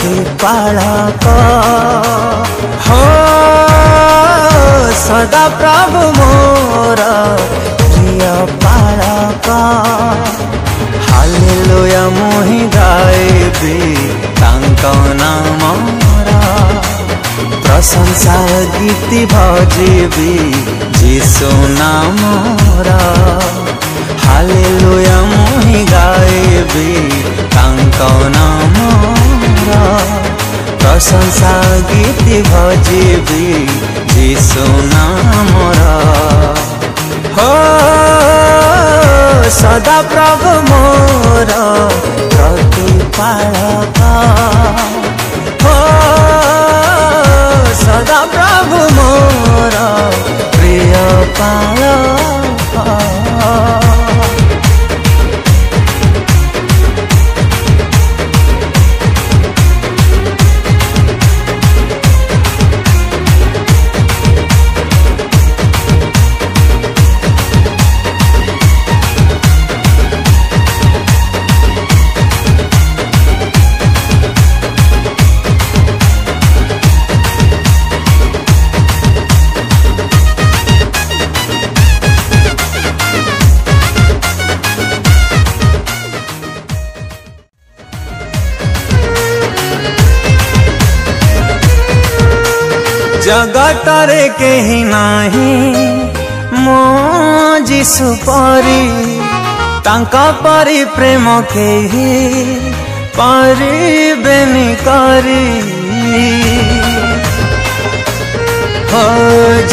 प्रतिपालक हो सदा प्रभु मोर प्रिय पालक हालेलुया मुहि गाइबी तांको नामर प्रशंसा गीति भजिबी जीशु नामर हालेलुया मुहि गाइबी तांको नामर प्रशंसा गीति भजिबी जीशु नामर हो सदा प्रभु मोर प्रतिपालक हो सदा प्रभु मोर प्रिय पालक जगत रे कहीं नहीं मो जीशु परी तांका परी प्रेम केही परिबेनी करी हो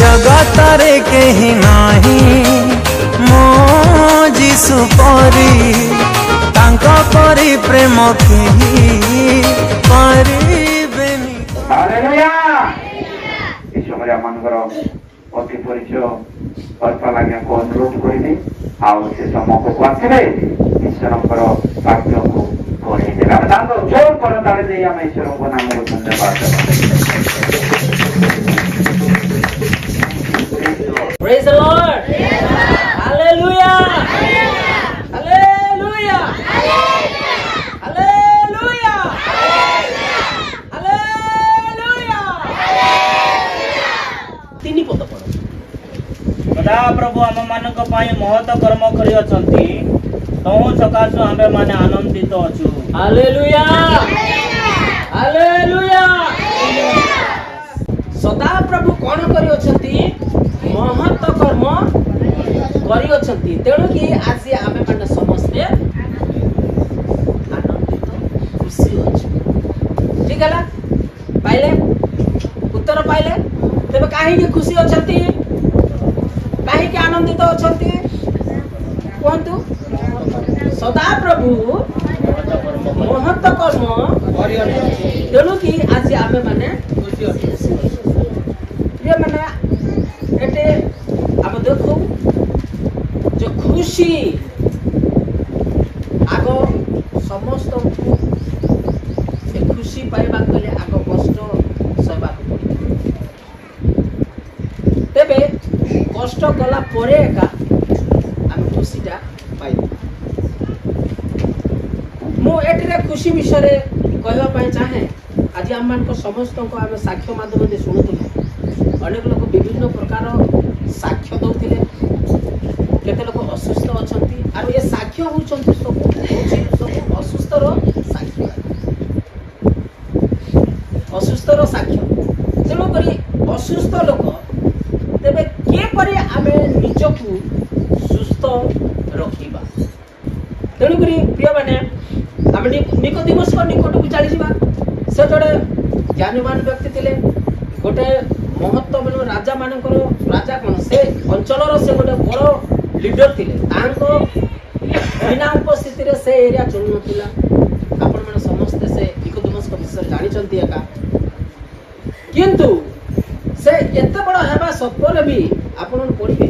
जगत रे कहीं नहीं मो जीशु परी तांका परी प्रेम केही परिबेनी हालेलुया समय अति परिचय करता लगे को अनुरोध करी से समय को आसवे ईश्वर वाक्य को पढ़े जोर कर ताले आम ईश्वर को नाम को धन्यवाद Praise the Lord. Hallelujah. Hallelujah. Hallelujah. तीन पद पढ़ सदा प्रभु आम मान महत कर्म करी तहु सकाशु आमे माने आनंदित अछु हालेलुया हालेलुया सदा प्रभु कौन करी महत कर्म करी तेणु कि आज आमे माने समस्ते आनंदित खुशी अछु ठीक है पाइले उत्तर पाइले तेरे कहीं खुशी अच्छी कहीं आनंदित अच्छा कहतु सदा प्रभु महत कर्म तेणु कि आज आम मैंने मैंने एटे आम देखु जो खुशी आग समस्त खुशी पाइबा गले आग कष्ट सहबा तेबे कष्ट गला परे एका आम खुशीटा पाइ मु एटरे खुशी विषय कहवा चाहे आज आम मान समस्त को आम साक्ष्य माध्यम शुणुलु अनेक लोक विभिन्न प्रकार साक्ष्य दौले केते लोक असुस्थ अच्छा और ये साक्ष्य होती सब असुस्थर साक्ष्य असुस्थर साक्ष्य तेणुक असुस्थ लोक तेबे केपरि आमे निजकु सुस्थ रखिबा तेणुक प्रिय माने आम निकोदेमस निकट को चली जावा से जड़े ज्ञानवान व्यक्ति थिले गोटे महत्व मन राजा मानकर राजा कौन से अंचल से गोटे बड़ लीडर थिले तांको बिना उपस्थिति रे से एरिया चलु नथिला आपण माने समस्त से निकोदेमस को विषय जानि चंती एका किंतु से एते बड़ हेबा सत्पर भी आपण पढिबे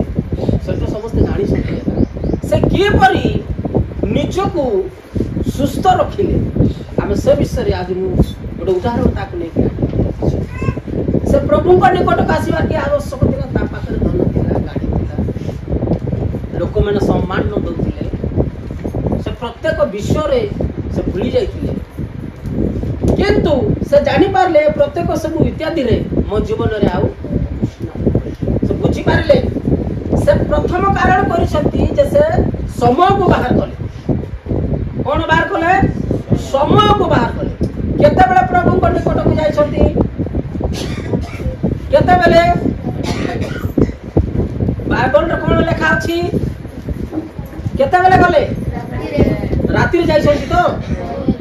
से तो समस्त जानि चंती से के परी निजको सुस्थ रखिले आम से विषय आज मु गोटे उदाहरण ताकू नहीं से प्रभु निकट आसवा के आवश्यक था पाखे धन था गाड़ी था लोक मैंने सम्मान न दौले से प्रत्येक विषय से भूली जाते किंतु से जानी पारले प्रत्येक सब इत्यादि रे मो जीवन रे आउ से बुझी पारले से प्रथम कारण करिसंती जे से समय को बाहर कले कोन बाहर कले समय को बाहर कले केते बेले प्रभु को निकट को जाइसंती केते बेले बाइबल रे कोन लिखा अछि केते बेले गले राति रे जाइसंती तो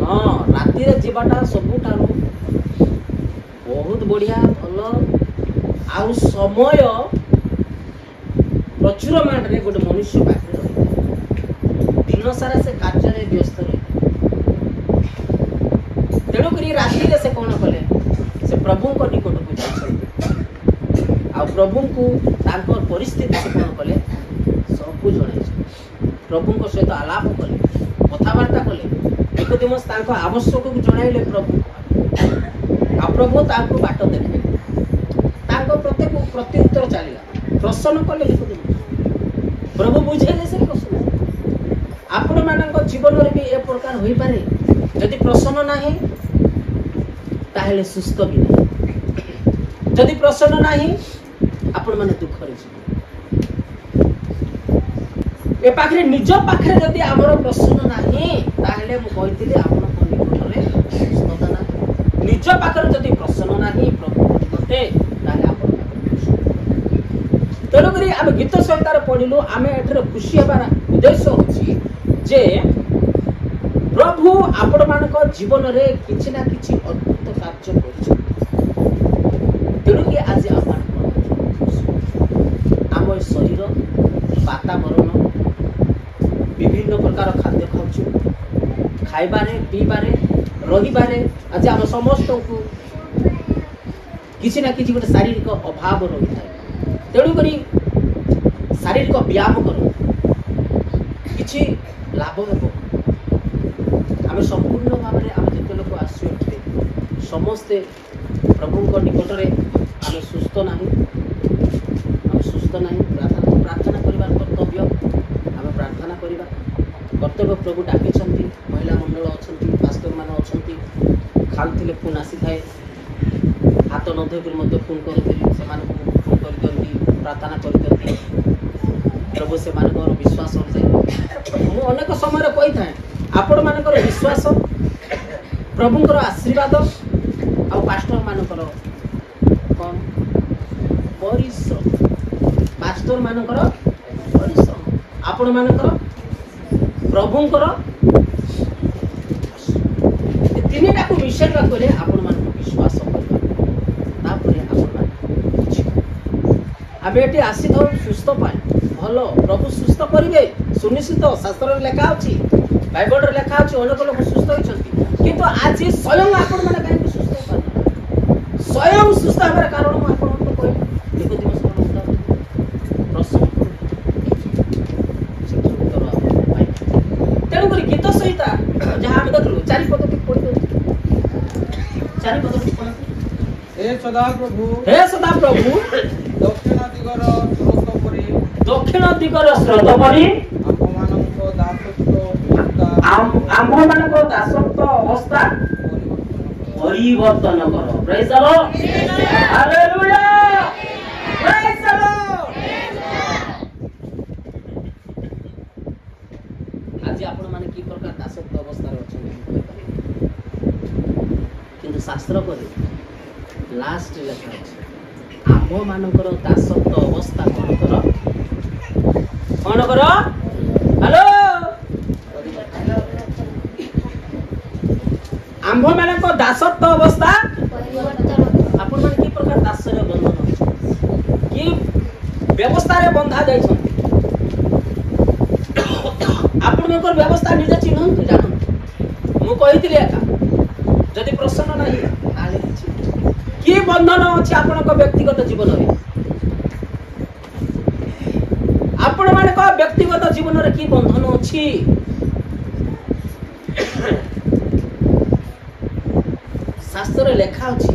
हाँ राति रे जीवाटा सबुठारु बहुत बढ़िया भल आउ समय प्रचुर मात्रा गोटे मनुष्य पाखे दिन सारा से कार्य व्यस्त रहे तेणुक राति से कौन कले से प्रभु को निकट को जाइछन्ति आ प्रभु को तांकर परिस्थिति से कौन कले सबको जणाई प्रभु को सहित आलाप कले कथबार्ता कले निकोदेमस तांको आवश्यक को जणाइले प्रभु आ प्रभु तांको बाट देखले तांको प्रत्येक प्रत्युत्तर चलिला प्रश्न कले निकोदेमस प्रभु बुझेले से प्रश्न आपण मानक जीवन रे भी ए प्रकार होई पारे यदि प्रश्न नाही ताहेले सुस्त भी नहीं यदि प्रश्न नाही आपण माने दुख रे जीवन ए पाखरे निज पाखरे यदि हमर प्रश्न नाही ताहेले मु कहितली आपण को निकट रे सुस्तता ना निज पाखरे यदि प्रश्न नाही प्रभु निकटे ताहेले आपण तेणु करी आम गीत संहितार पढ़िलु आम एठरे खुशी हबार उद्देश्य होछि जे प्रभु आपण मानक जीवन रे किछि ना किछि अद्भुत कार्य करिछ तेणु कि आज आम शरीर वातावरण विभिन्न प्रकार खाद्य खाउछु खाइबारे पीबारे रहिबारे आज आम समस्त को किछि ना किछि गोटे शारीरिक अभाव रही थाए तेणु करी शारीरिक व्यायाम करो किछि लाभ हेबो आम संपूर्ण भाव में आम जिते लोक आसुए समस्ते प्रभु निकट में आम सुस्थ नहीं प्रार्थना करबार कर्तव्य आम प्रार्थना करबा कर्तव्य प्रभु डाके महिला मंडल अच्छा पास्टर मान अच्छा खाऊले फोन आसी थाए हाथ न धोकर फोन करते फोन कर दिखती प्रार्थना कर दिखती प्रभु से विश्वास अनुसार मु अनेक समय कही था आपण मानकर विश्वास प्रभुंकर आशीर्वाद आ पास्टर मानकर कौन परिश्रम पास्टर मानकर परिश्रम आपण मानकर प्रभुंकर तीनटा को मिसेल करे आपण मानकर विश्वास आम ये आसी था सुस्थ पाए भल प्रभु सुस्थ करेंगे सुनिश्चित शास्त्र लेखा अच्छी बाइबल लेखा अच्छी अनेक लोग सुस्थ होती किंतु आज स्वयं आपण मैंने कहीं सुस्थ हो स्वयं सुस्थ हमारे कारण मुझे तेणुक गीत संहिता जहाँ आम देखलु चारिपद पढ़ी चारिपद हे सदा प्रभु दक्षिण दिगर स्रोत परी आम मानक दासत्व अवस्था परिवर्तन करो praise the Lord hallelujah praise the Lord आज आपण माने की प्रकार दासत्व अवस्था रे अछन किंतु शास्त्र करे लास्ट लेखा अछि आम्भ मानकर दासत्व अवस्था कौन कर हेलो आम्भ मानक दासत्व अवस्था आपण माने की प्रकार दास रे बंधन की व्यवस्था रे बंधा जाय छथि आपण मानकर व्यवस्था निजे चिन्हन जानन मु कहितली एका जदि प्रश्न नाही आले कि बंधन अच्छे आपण व्यक्तिगत जीवन में आपण मान व्यक्तिगत जीवन में कि बंधन अच्छी शास्त्र लेखा अच्छी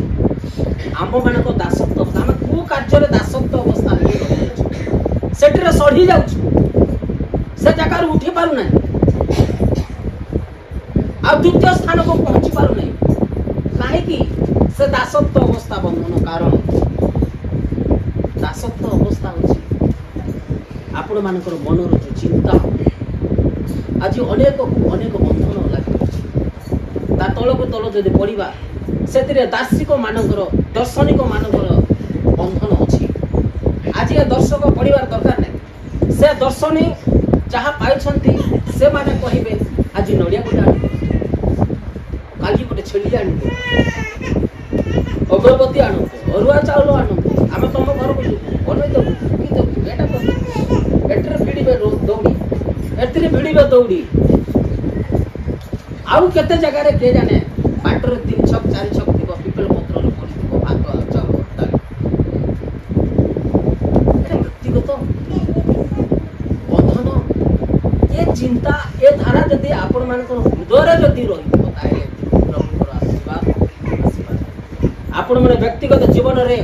आम मान दासत्व आम कौ कार्य दासत्व अवस्था से सढ़ी जा जगार उठी पार ना आ द्वितीय स्थान को पहुंची पार ना से दासत्व अवस्था बंधन कारण दासत्व अवस्था होची आपण मानकर मनर जो चिंता आज अनेक बंधन लगी ता तलको तल जदि पढ़ा से दार्शिक मानकर दर्शनिक मानकर बंधन अच्छी आज ये दर्शक पढ़ार दरकार नहीं से दर्शनी जहाँ पाई से माने कहे आज नड़िया गोटे आने काली गोटे छेली आने अगरबत्ती आणते अरुआ चाउल आणते आम तुम घर को बनई देबू एटा भिड़े दौड़ी एतिर भिड़े दौड़ी आउ केते जगह रे के जाने बाटर 3 छक 4 छक थी पिपल पत्र पड़ी भात चाउल व्यक्तिगत बंधन ये चिंता ये धारा जदि आपण मानकर हृदय जदि रही आपण माने व्यक्तिगत जीवन रे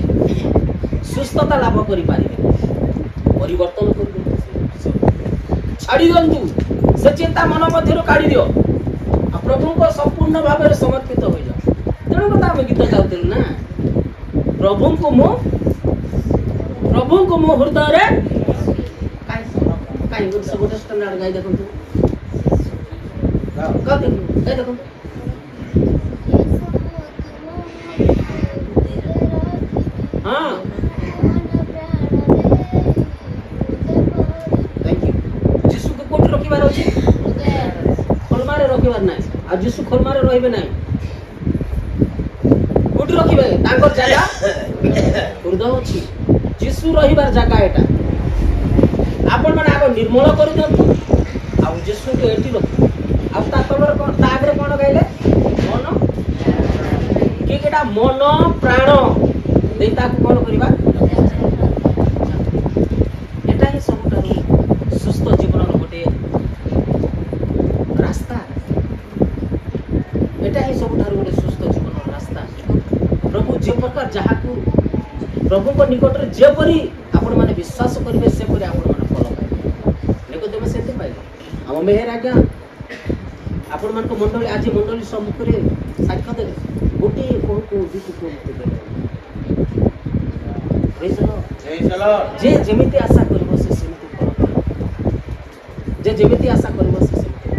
सुस्थता लाभ करि पारिबे परिवर्तन कर छाड़ी दंतु से चिंता मन मध्य काढ़ी दियो प्रभु को संपूर्ण भाव में समर्पित हो जाओ तेणु कथा आम गीत गाउल ना प्रभु को मो हृदय रे काई सब स्टैंडर्ड गाई देखो देखो हाँ थैंक यू जीसु को कोठी रखिबार अछि खोलमारे रखिबार नाही आ जीसु खोलमारे रहिबे नाही कोठी रखिबे तांकर जागा हृदय अछि जीसु रहिबार जागा एटा आपण माने आगो निर्मल करि दंतु आ जीसु के एटी रख आ ता तलर कोन ता आगरे कोन गाइले मन के केटा मन प्राण देता को कोन करिबा एटा ही सबटारो सुस्थ जीवन गोटे रास्ता एटा ही सबटारो गोटे सुस्थ जीवन रास्ता प्रभु जे प्रकार जहा को प्रभु को निकट रे जे परी आपण माने विश्वास करिवे से परी आपण माने फल पाइबे निकोदेम सेते पाइबे हम मेहर आज्ञा आपण मान को मंडली आज मंडली सम्मुख रे साक्ष्य देबे गोटे को दुटी को देबे जे जेमिति आशा करबो से सेमिति फल जे जेमिति आशा करबो से सेमिति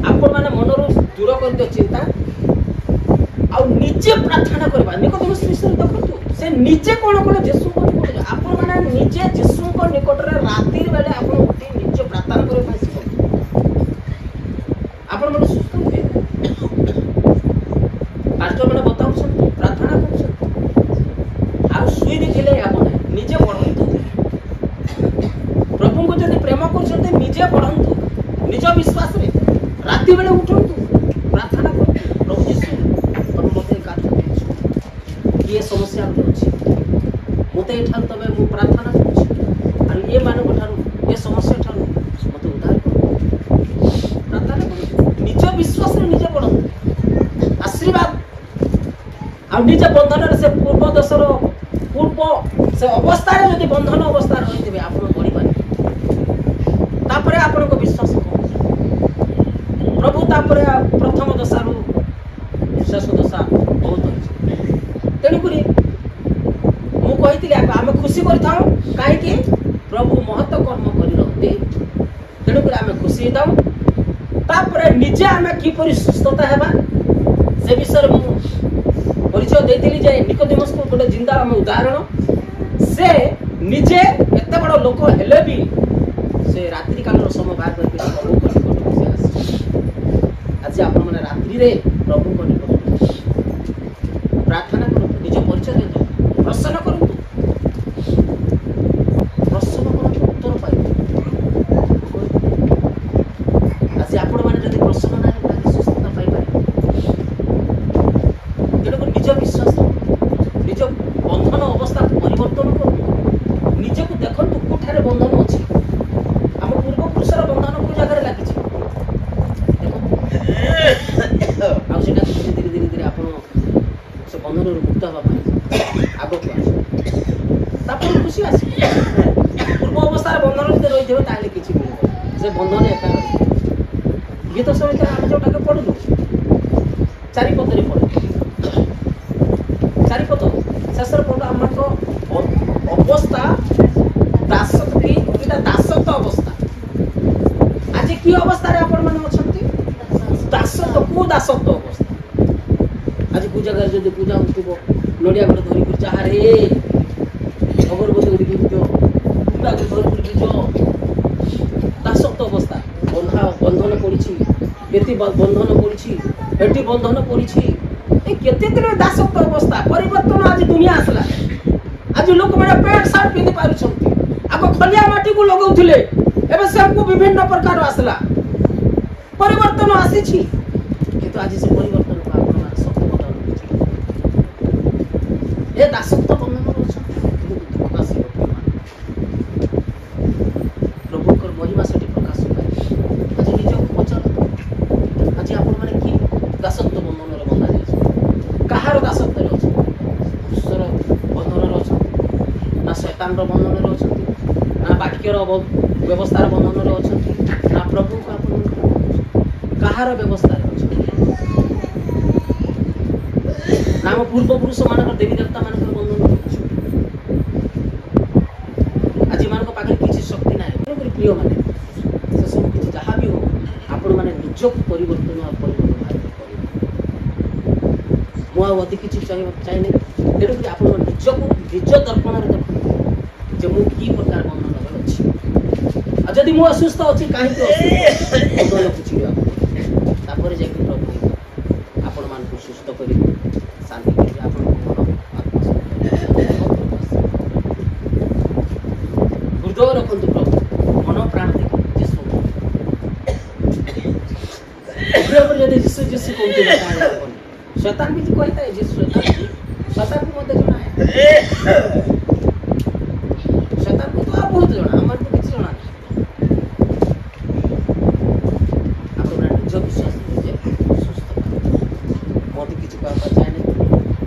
आपण माने मनरो दूर कर दियो चिंता आ निजे प्रार्थना करबा निकोदेम श्रीश्वर देखंतु से निजे कोन कोन जेसु को निकट आपण माने निजे जेसु को निकट रे रातिर बेले आपण उठी निजे प्रार्थना करे पाइसिबो आपण माने सुस्त होबे पास्टर माने बताउ छ प्रार्थना करू छ आ सुई दिले आपण निजे पढ़ंतु प्रभु को जदि प्रेम करछते निजे पढ़ंतु निज विश्वास रे राति बेले उठंतु प्रार्थना करतु प्रभु यीशु तब मते काट ये समस्या अछि मते एठान तबे मु प्रार्थना करू और ये मानव ठारू ये समस्या ठारू मते उद्धार कर प्रार्थना करू निज विश्वास रे निजे पढ़ंतु आशीर्वाद आ निज बंधन रे से पूर्व दशर पूर्व से अवस्था रे यदि बंधन अवस्था रहितबे आपण पढ़ी पारे तापरे आपण को विश्वास प्रभु तापरे प्रथम दशा रु शेष दशा बहुत अछि तेणु करी मु कहितली आमे खुशी करथाउ काहे कि प्रभु महत्व कर्म करि रहते तेणु करी आमे खुशी दाउ तापरे निजे आमे की परि सुस्थता हेबा से विषय मु परिचय देतिली जे निकोदेमस को गोटे जिंदा हम उदाहरण से निजे एते बड़ लोक हेले भी से रात्रि काल समय बाहर करके प्रभु को निकट से आसी आज आपण माने रात्रि रे प्रभु को निकट प्रार्थना करू निज परिचय दे प्रसन्न करू उत्तर पाइ आज आपण माने जदि प्रसन्न ना ताकि सुस्थता पाइ पारे तेणुक निज विश्वास निज बंधन अवस्था परिवर्तन कर निजे को देखंतु कोठारे बंधन अछि हम पूर्व पुरुषर बंधन को जगह लागि छी आ सेटा धीरे धीरे आपण से बंधन रो मुक्त हबा आगो को आस तापर खुशी आसी पूर्व अवस्था बंधन रे रहि देबे ताले किछि मिलबो से बंधन एका गीत सहित हम जोटा के पढलु चारि पदरे पढलु ସବୁ ଜାଗାରେ ଯଦି ପୂଜା ହେଉଥିବ ନଡ଼ିଆ ଗୋଟେ ଧରିକି ଚାହାରେ ଅଗରବତୀ ଧରିକି ପୂଜ କୁଟାକୁ ଧରିକି ପୂଜ ଦାସତ୍ୱ ଅବସ୍ଥା ବନ୍ଧନ ପଡ଼ିଛି ଏଠି ବନ୍ଧନ ପଡ଼ିଛି ଏଠି ବନ୍ଧନ ପଡ଼ିଛି ଏ କେତେ ଦିନ ଦାସତ୍ୱ ଅବସ୍ଥା ପରିବର୍ତ୍ତନ ଆଜି ଦୁନିଆ ଆସିଲା ଆଜି ଲୋକମାନେ ପ୍ୟାଣ୍ଟ ସାର୍ଟ ପିନ୍ଧି ପାରୁଛନ୍ତି ଆଗ ଖଲିଆ ମାଟିକୁ ଲଗାଉଥିଲେ ଏବେ ସେକୁ ବିଭିନ୍ନ ପ୍ରକାର ଆସିଲା ପରିବର୍ତ୍ତନ ଆସିଛି କିନ୍ତୁ ଆଜି ସେ ପରିବର୍ତ୍ତନକୁ ଆପଣମାନେ ସବୁ ବଦଳ ହେଉଛି ଏ ଦାସତ୍ୱ ବନ୍ଧନରେ ଅଛନ୍ତି କିନ୍ତୁ ଆସିବ ପ୍ରଭୁଙ୍କର ମହିମା ସେଠି ପ୍ରକାଶ ପାଏ ଆଜି ନିଜକୁ ପଚାର ଆଜି ଆପଣମାନେ କି ଦାସତ୍ୱ ବନ୍ଧନରେ ବନ୍ଧା ଯାଇଛନ୍ତି କାହାର ଦାସତ୍ୱରେ ଅଛନ୍ତି ଈଶ୍ୱର ବନ୍ଧନରେ ଅଛନ୍ତି ନା ଶୈତାନର ବନ୍ଧନରେ ଅଛନ୍ତି ନା ବାକ୍ୟର ବ୍ୟବସ୍ଥାର ବନ୍ଧନରେ ଅଛନ୍ତି ନା ପ୍ରଭୁଙ୍କୁ ଆପଣ କାହାର ବ୍ୟବସ୍ଥାରେ ଅଛନ୍ତି ନା ଆମ ପୂର୍ବପୁରୁଷ ମାନଙ୍କର ଦେବୀ ଦେବତା ମାନଙ୍କର ବନ୍ଧନରେ ଅଛନ୍ତି ଆଜି ମାନଙ୍କ ପାଖରେ କିଛି ଶକ୍ତି ନାହିଁ ତେଣୁକରି ପ୍ରିୟ ମାନେ ସେସବୁ କିଛି ଯାହା ବି ହଉ ଆପଣମାନେ ନିଜକୁ ପରିବର୍ତ୍ତନ କରିବେ ମୁଁ ଆଉ ଅଧିକ କିଛି ଚାହିଁବାକୁ ଚାହେଁନି ତେଣୁକରି ଆପଣ ନିଜକୁ ନିଜ ଦର୍ପଣରେ ଦେଖନ୍ତୁ ଯେ ମୁଁ କି ପ୍ରକାର ବନ୍ଧନରେ ଅଛି ଆଉ ଯଦି ମୁଁ ଅସୁସ୍ଥ ଅଛି କାହିଁକି ବନ୍ଧନକୁ ଚିଡ଼ିବାକୁ ତାପରେ ଯାଇକି ପ୍ରଭୁ ଆପଣମାନଙ୍କୁ ସୁସ୍ଥ କରିବେ ଶାନ୍ତି କରିବେ ଆପଣଙ୍କ ହୃଦୟ ରଖନ୍ତୁ ପ୍ରଭୁ ମନ ପ୍ରାଣ ଦେଖନ୍ତୁ ଯଦି ଯୀଶୁ ଯୀଶୁ କହୁଥିଲେ ଶୈତାନ ବି କହିଥାଏ ଯେ ଶୈତାନକୁ ମଧ୍ୟ ଜଣା ଶୈତାନକୁ ତ ବହୁତ ଜଣା ଆମର ତ କିଛି ଜଣା ନାହିଁ ଆପଣମାନେ ନିଜ ବିଶ୍ୱାସ ନିଜେ ସୁସ୍ଥ ମୋତେ କିଛି କହିବାକୁ ଚାହେଁନି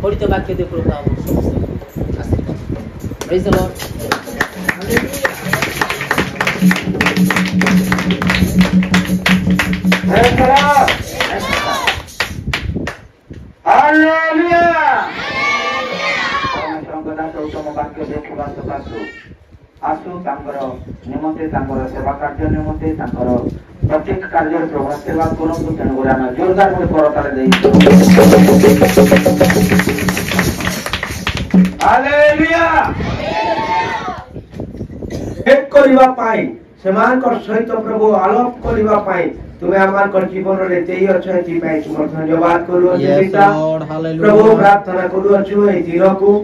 ପଢ଼ିତ ବାକ୍ୟ ଦେଇ ପ୍ରଭୁ ଆମ ସମସ୍ତଙ୍କୁ ଆଶୀର୍ବାଦ ପ୍ରେଜ୍ ଦ ଲର୍ଡ आसु निमंते सेवा कार्य निमंते प्रत्येक कार्य प्रभु सेवा करूँ तेणुक आम जोरदार करताल सहित प्रभु आलोप करने तुम्हें आम जीवन में देई अच्छे तुम धन्यवाद करूँ प्रभु प्रार्थना करूँ दिन को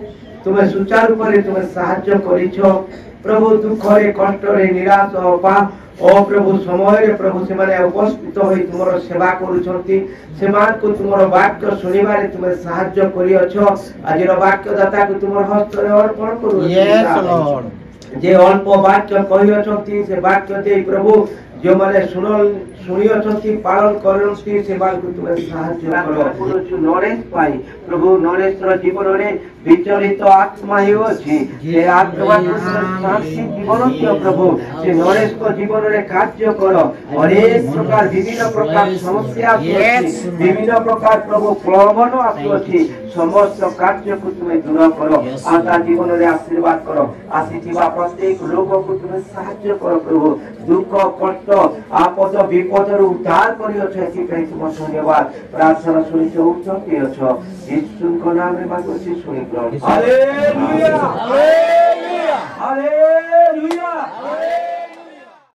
तुम्हें सुचारू तुम्हें साहाय्य कर प्रभु दुख कष्ट निराश प्रभु समय प्रभु से उपस्थित हो तुम सेवा कर तुम वाक्य शुणवे तुम्हें साहाय्य कर आज वाक्यदाता को तुम हस्त अर्पण कर जे अल्प वाक्य कही से वाक्य दे प्रभु जो मैंने शुणी पालन करती तुम्हें साहाय्य नरेश पाई प्रभु नरेश जीवन में विचलित आत्मा ही अच्छी आत्मा शांति जीवन प्रभु से नरेश को जीवन में कार्य कर अनेक प्रकार विभिन्न प्रकार समस्या विभिन्न प्रकार प्रभु प्रलोभन आसुअछि समस्त कार्य को तुम्हें दूर कर आशा जीवन में आशीर्वाद कर आसी प्रत्येक लोक को तुम्हें साहाय्य कर प्रभु दुख कष्ट आपद विपद उद्धार कर तुम धन्यवाद प्रार्थना शुणी उठती अच्छ यीशु नाम में मांगुछि शुणी ग्रहण हालेलुया हालेलुया हालेलुया